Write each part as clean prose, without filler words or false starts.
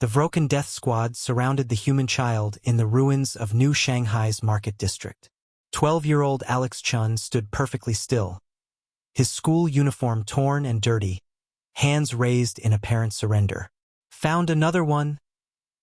The Vroken Death Squad surrounded the human child in the ruins of New Shanghai's market district. 12-year-old Alex Chun stood perfectly still, his school uniform torn and dirty, hands raised in apparent surrender. "Found another one,"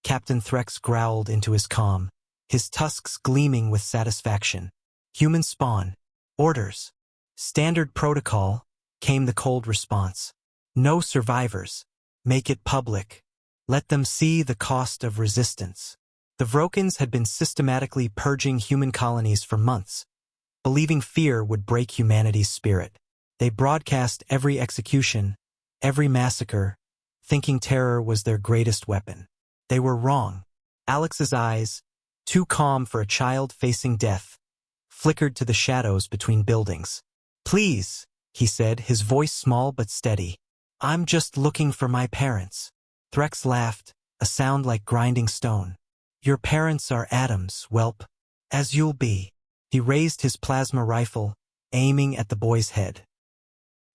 Captain Threx growled into his comm, his tusks gleaming with satisfaction. "Human spawn. Orders. Standard protocol," came the cold response. "No survivors. Make it public. Let them see the cost of resistance." The Vrokins had been systematically purging human colonies for months, believing fear would break humanity's spirit. They broadcast every execution, every massacre, thinking terror was their greatest weapon. They were wrong. Alex's eyes, too calm for a child facing death, flickered to the shadows between buildings. "Please," he said, his voice small but steady. "I'm just looking for my parents." Threx laughed, a sound like grinding stone. "Your parents are atoms, whelp. As you'll be." He raised his plasma rifle, aiming at the boy's head.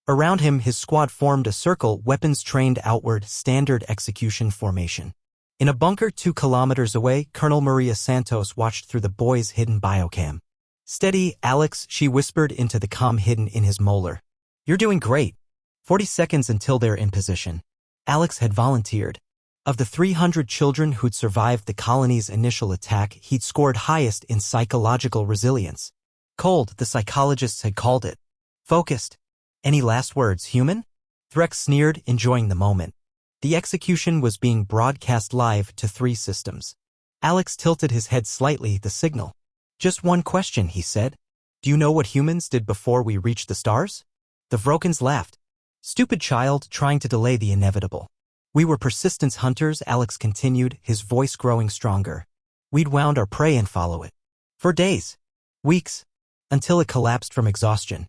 Around him, his squad formed a circle, weapons trained outward, standard execution formation. In a bunker 2 kilometers away, Colonel Maria Santos watched through the boy's hidden biocam. "Steady, Alex," she whispered into the comm hidden in his molar. "You're doing great. 40 seconds until they're in position." Alex had volunteered. Of the 300 children who'd survived the colony's initial attack, he'd scored highest in psychological resilience. Cold, the psychologists had called it. Focused. "Any last words, human?" Threx sneered, enjoying the moment. The execution was being broadcast live to 3 systems. Alex tilted his head slightly, the signal. "Just one question," he said. "Do you know what humans did before we reached the stars?" The Vrokins laughed. "Stupid child, trying to delay the inevitable. We were persistence hunters," Alex continued, his voice growing stronger. "We'd wound our prey and follow it. For days. Weeks. Until it collapsed from exhaustion.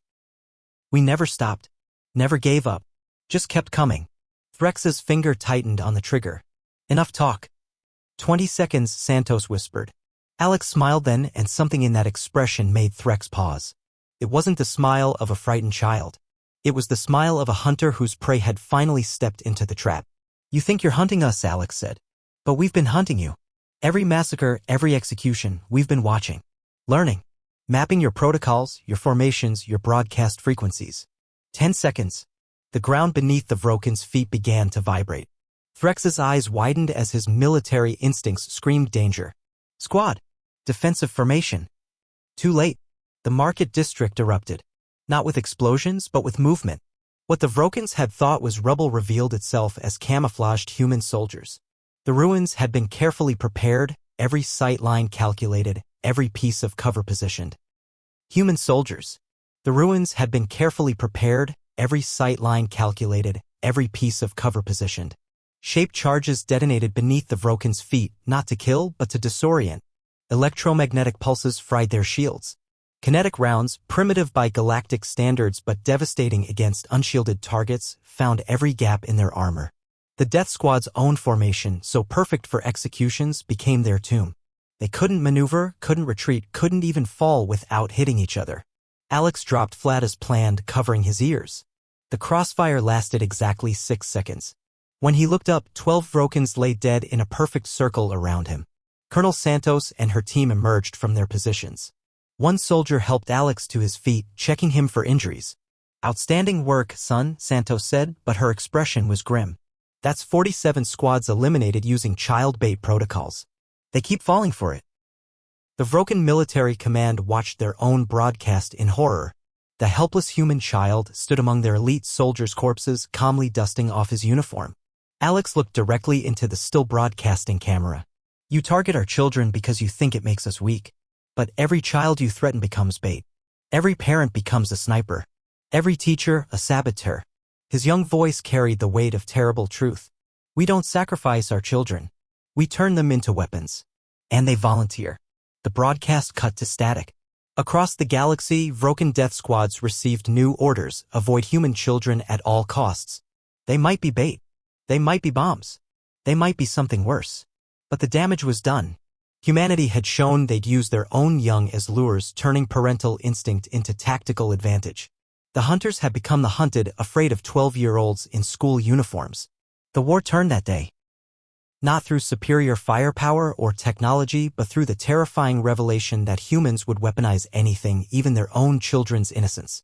We never stopped. Never gave up. Just kept coming." Threx's finger tightened on the trigger. "Enough talk." 20 seconds, Santos whispered. Alex smiled then, and something in that expression made Threx pause. It wasn't the smile of a frightened child. It was the smile of a hunter whose prey had finally stepped into the trap. "You think you're hunting us," Alex said. "But we've been hunting you. Every massacre, every execution, we've been watching. Learning. Mapping your protocols, your formations, your broadcast frequencies." 10 seconds. The ground beneath the Vrokins' feet began to vibrate. Threx's eyes widened as his military instincts screamed danger. "Squad. Defensive formation." Too late. The market district erupted. Not with explosions, but with movement. What the Vrokins had thought was rubble revealed itself as camouflaged human soldiers. The ruins had been carefully prepared, every sight line calculated, every piece of cover positioned. Human soldiers. The ruins had been carefully prepared, every sight line calculated, every piece of cover positioned. Shaped charges detonated beneath the Vrokins' feet, not to kill, but to disorient. Electromagnetic pulses fried their shields. Kinetic rounds, primitive by galactic standards but devastating against unshielded targets, found every gap in their armor. The Death Squad's own formation, so perfect for executions, became their tomb. They couldn't maneuver, couldn't retreat, couldn't even fall without hitting each other. Alex dropped flat as planned, covering his ears. The crossfire lasted exactly 6 seconds. When he looked up, 12 Vrokins lay dead in a perfect circle around him. Colonel Santos and her team emerged from their positions. One soldier helped Alex to his feet, checking him for injuries. "Outstanding work, son," Santos said, but her expression was grim. "That's 47 squads eliminated using child bait protocols. They keep falling for it." The Vroken military command watched their own broadcast in horror. The helpless human child stood among their elite soldiers' corpses, calmly dusting off his uniform. Alex looked directly into the still broadcasting camera. "You target our children because you think it makes us weak. But every child you threaten becomes bait. Every parent becomes a sniper. Every teacher, a saboteur." His young voice carried the weight of terrible truth. "We don't sacrifice our children. We turn them into weapons. And they volunteer." The broadcast cut to static. Across the galaxy, Vroken death squads received new orders: avoid human children at all costs. They might be bait. They might be bombs. They might be something worse. But the damage was done. Humanity had shown they'd use their own young as lures, turning parental instinct into tactical advantage. The hunters had become the hunted, afraid of 12-year-olds in school uniforms. The war turned that day. Not through superior firepower or technology, but through the terrifying revelation that humans would weaponize anything, even their own children's innocence.